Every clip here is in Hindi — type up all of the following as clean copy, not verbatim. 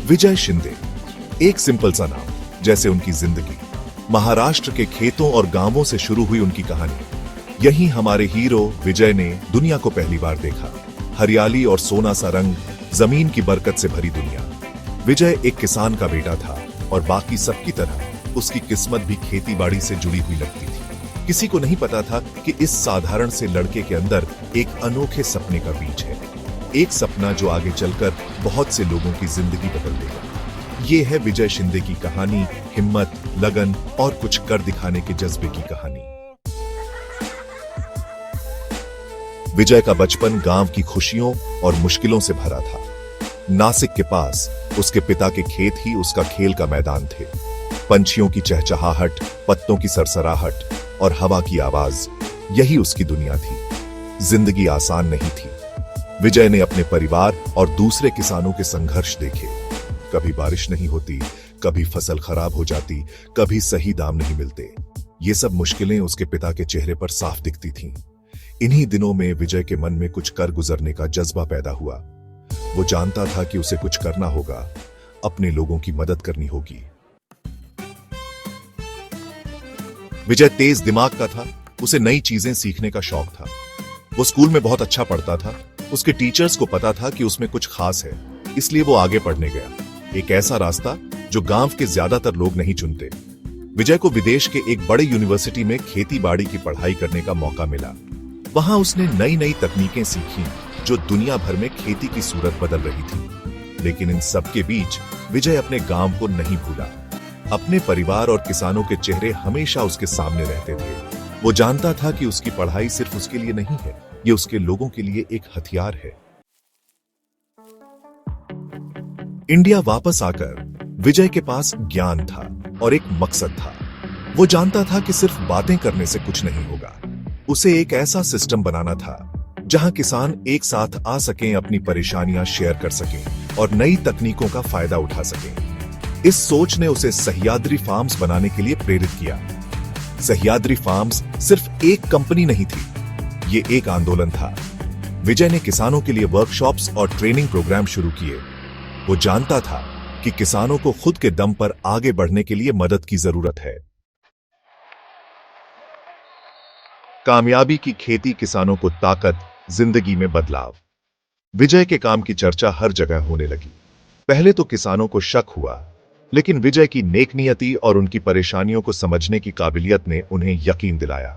विजय शिंदे, एक सिंपल सा नाम, जैसे उनकी जिंदगी। महाराष्ट्र के खेतों और गांवों से शुरू हुई उनकी कहानी। यहीं हमारे हीरो विजय ने दुनिया को पहली बार देखा। हरियाली और सोना सा रंग, जमीन की बरकत से भरी दुनिया। विजय एक किसान का बेटा था और बाकी सबकी तरह उसकी किस्मत भी खेती बाड़ी से जुड़ी हुई लगती थी। किसी को नहीं पता था कि इस साधारण से लड़के के अंदर एक अनोखे सपने का बीज है। एक सपना जो आगे चलकर बहुत से लोगों की जिंदगी बदल देगा। ये है विजय शिंदे की कहानी, हिम्मत, लगन और कुछ कर दिखाने के जज्बे की कहानी। विजय का बचपन गांव की खुशियों और मुश्किलों से भरा था। नासिक के पास उसके पिता के खेत ही उसका खेल का मैदान थे। पंछियों की चहचहाहट, पत्तों की सरसराहट और हवा की आवाज, यही उसकी दुनिया थी। जिंदगी आसान नहीं थी। विजय ने अपने परिवार और दूसरे किसानों के संघर्ष देखे। कभी बारिश नहीं होती, कभी फसल खराब हो जाती, कभी सही दाम नहीं मिलते। ये सब मुश्किलें उसके पिता के चेहरे पर साफ दिखती थीं। इन्हीं दिनों में विजय के मन में कुछ कर गुजरने का जज्बा पैदा हुआ। वो जानता था कि उसे कुछ करना होगा, अपने लोगों की मदद करनी होगी। विजय तेज दिमाग का था, उसे नई चीजें सीखने का शौक था। वो स्कूल में बहुत अच्छा पढ़ता था। उसके टीचर्स को पता था कि उसमें कुछ खास है, इसलिए वो आगे पढ़ने गया। एक ऐसा रास्ता जो गांव के ज्यादातर लोग नहीं चुनते। विजय को विदेश के एक बड़े यूनिवर्सिटी में खेती बाड़ी की पढ़ाई करने का मौका मिला। वहां उसने नई नई तकनीकें सीखी जो दुनिया भर में खेती की सूरत बदल रही थी। लेकिन इन सब के बीच विजय अपने गांव को नहीं भूला। अपने परिवार और किसानों के चेहरे हमेशा उसके सामने रहते थे। वो जानता था कि उसकी पढ़ाई सिर्फ उसके लिए नहीं है, ये उसके लोगों के लिए एक हथियार है। इंडिया वापस आकर विजय के पास ज्ञान था और एक मकसद था। वो जानता था कि सिर्फ बातें करने से कुछ नहीं होगा। उसे एक ऐसा सिस्टम बनाना था जहां किसान एक साथ आ सकें, अपनी परेशानियां शेयर कर सकें और नई तकनीकों का फायदा उठा सकें। इस सोच ने उसे सह्याद्री फार्म्स बनाने के लिए प्रेरित किया। सह्याद्री फार्म्स सिर्फ एक कंपनी नहीं थी, ये एक आंदोलन था। विजय ने किसानों के लिए वर्कशॉप्स और ट्रेनिंग प्रोग्राम शुरू किए। वो जानता था कि किसानों को खुद के दम पर आगे बढ़ने के लिए मदद की जरूरत है। कामयाबी की खेती, किसानों को ताकत, जिंदगी में बदलाव। विजय के काम की चर्चा हर जगह होने लगी। पहले तो किसानों को शक हुआ, लेकिन विजय की नेकनियति और उनकी परेशानियों को समझने की काबिलियत ने उन्हें यकीन दिलाया।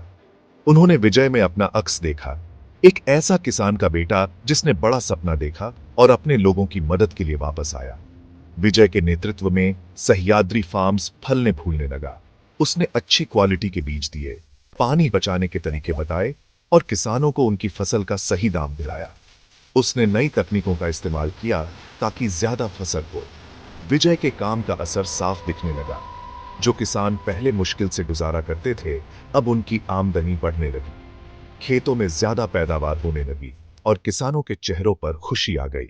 उन्होंने विजय में अपना अक्स देखा, एक ऐसा किसान का बेटा जिसने बड़ा सपना देखा और अपने लोगों की मदद के लिए वापस आया। विजय के नेतृत्व में सह्याद्री फार्म्स फलने फूलने लगा। उसने अच्छी क्वालिटी के बीज दिए, पानी बचाने के तरीके बताए और किसानों को उनकी फसल का सही दाम दिलाया। उसने नई तकनीकों का इस्तेमाल किया ताकि ज्यादा फसल हो। विजय के काम का असर साफ दिखने लगा। जो किसान पहले मुश्किल से गुजारा करते थे, अब उनकी आमदनी बढ़ने लगी। खेतों में ज्यादा पैदावार होने लगी और किसानों के चेहरों पर खुशी आ गई।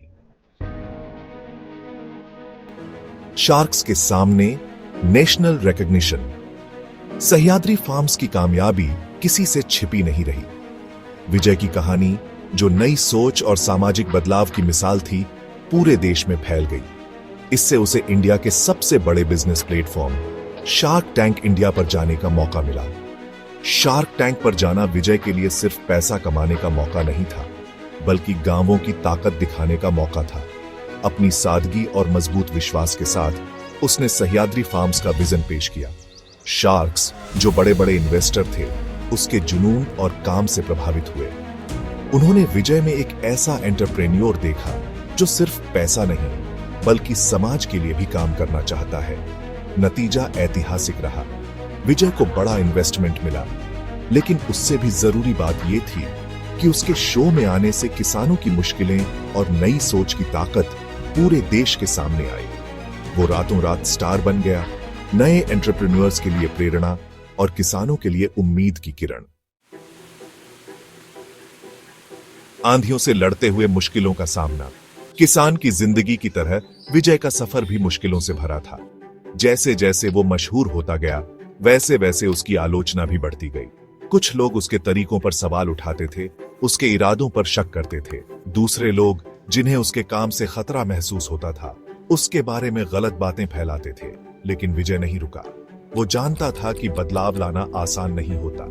शार्क्स के सामने नेशनल रिकॉग्निशन। सह्याद्री फार्म्स की कामयाबी किसी से छिपी नहीं रही। विजय की कहानी, जो नई सोच और सामाजिक बदलाव की मिसाल थी, पूरे देश में फैल गई। इससे उसे इंडिया के सबसे बड़े business platform shark tank India पर जाने का मौका मिला। शार्क टैंक पर जाना विजय के लिए सिर्फ पैसा कमाने का मौका नहीं था, बल्कि गांवों की ताकत दिखाने का मौका था। अपनी सादगी और मजबूत विश्वास के साथ उसने सह्याद्री फार्म्स का विजन पेश किया। शार्क्स, जो बड़े बड़े इन्वेस्टर थे, उसके जुनून और काम से प्रभावित हुए। उन्होंने विजय में एक ऐसा एंटरप्रेन्योर देखा जो सिर्फ पैसा नहीं, बल्कि समाज के लिए भी काम करना चाहता है। नतीजा ऐतिहासिक रहा। विजय को बड़ा इन्वेस्टमेंट मिला, लेकिन उससे भी जरूरी बात यह थी कि उसके शो में आने से किसानों की मुश्किलें और नई सोच की ताकत पूरे देश के सामने आई। वो रातों रात स्टार बन गया, नए एंटरप्रेन्योर्स के लिए प्रेरणा और किसानों के लिए उम्मीद की किरण। आंधियों से लड़ते हुए मुश्किलों का सामना। किसान की जिंदगी की तरह विजय का सफर भी मुश्किलों से भरा था। जैसे जैसे वो मशहूर होता गया, वैसे वैसे उसकी आलोचना भी बढ़ती गई। कुछ लोग उसके तरीकों पर सवाल उठाते थे, उसके इरादों पर शक करते थे। दूसरे लोग, जिन्हें उसके काम से खतरा महसूस होता था, उसके बारे में गलत बातें फैलाते थे, लेकिन विजय नहीं रुका। वो जानता था कि बदलाव लाना आसान नहीं होता।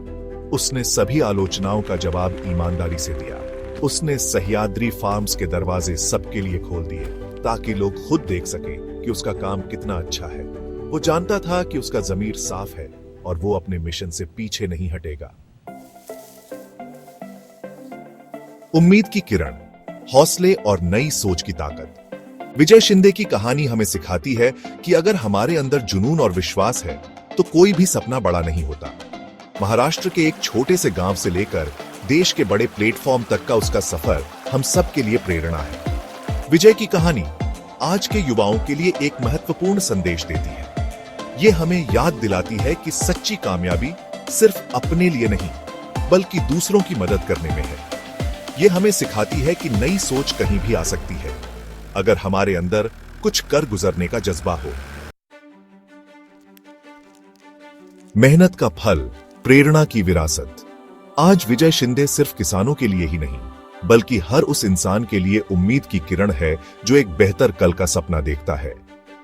उसने सभी आलोचनाओं का जवाब ईमानदारी से दिया। उसने सह्याद्री फार्म्स के दरवाजे सबके लिए खोल दिए ताकि लोग खुद देख सकें कि उसका काम कितना अच्छा है। वो जानता था कि उसका ज़मीर साफ है और वो अपने मिशन से पीछे नहीं हटेगा। उम्मीद की किरण, हौसले और नई सोच की ताकत। विजय शिंदे की कहानी हमें सिखाती है कि अगर हमारे अंदर जुनून और विश्वास है तो कोई भी सपना बड़ा नहीं होता। महाराष्ट्र के एक छोटे से गांव से लेकर देश के बड़े प्लेटफॉर्म तक का उसका सफर हम सब के लिए प्रेरणा है। विजय की कहानी आज के युवाओं के लिए एक महत्वपूर्ण संदेश देती है। ये हमें याद दिलाती है कि सच्ची कामयाबी सिर्फ अपने लिए नहीं बल्कि दूसरों की मदद करने में है। ये हमें सिखाती है कि नई सोच कहीं भी आ सकती है अगर हमारे अंदर कुछ कर गुजरने का जज्बा हो। मेहनत का फल, प्रेरणा की विरासत। आज विजय शिंदे सिर्फ किसानों के लिए ही नहीं बल्कि हर उस इंसान के लिए उम्मीद की किरण है जो एक बेहतर कल का सपना देखता है।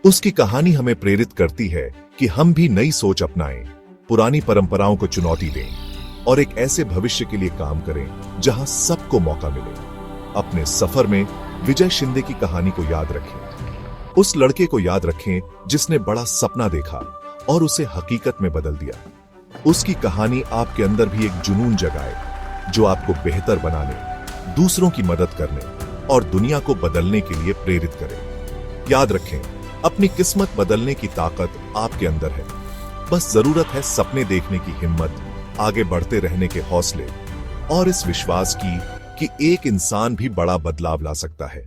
उसकी कहानी हमें प्रेरित करती है कि हम भी नई सोच अपनाएं, पुरानी परंपराओं को चुनौती दें और एक ऐसे भविष्य के लिए काम करें जहां सबको मौका मिले। अपने सफर में विजय शिंदे की कहानी को याद रखें। उस लड़के को याद रखें जिसने बड़ा सपना देखा और उसे हकीकत में बदल दिया। उसकी कहानी आपके अंदर भी एक जुनून जगाए जो आपको बेहतर बनाने, दूसरों की मदद करने और दुनिया को बदलने के लिए प्रेरित करे। याद रखें, अपनी किस्मत बदलने की ताकत आपके अंदर है। बस जरूरत है सपने देखने की हिम्मत, आगे बढ़ते रहने के हौसले और इस विश्वास की कि एक इंसान भी बड़ा बदलाव ला सकता है।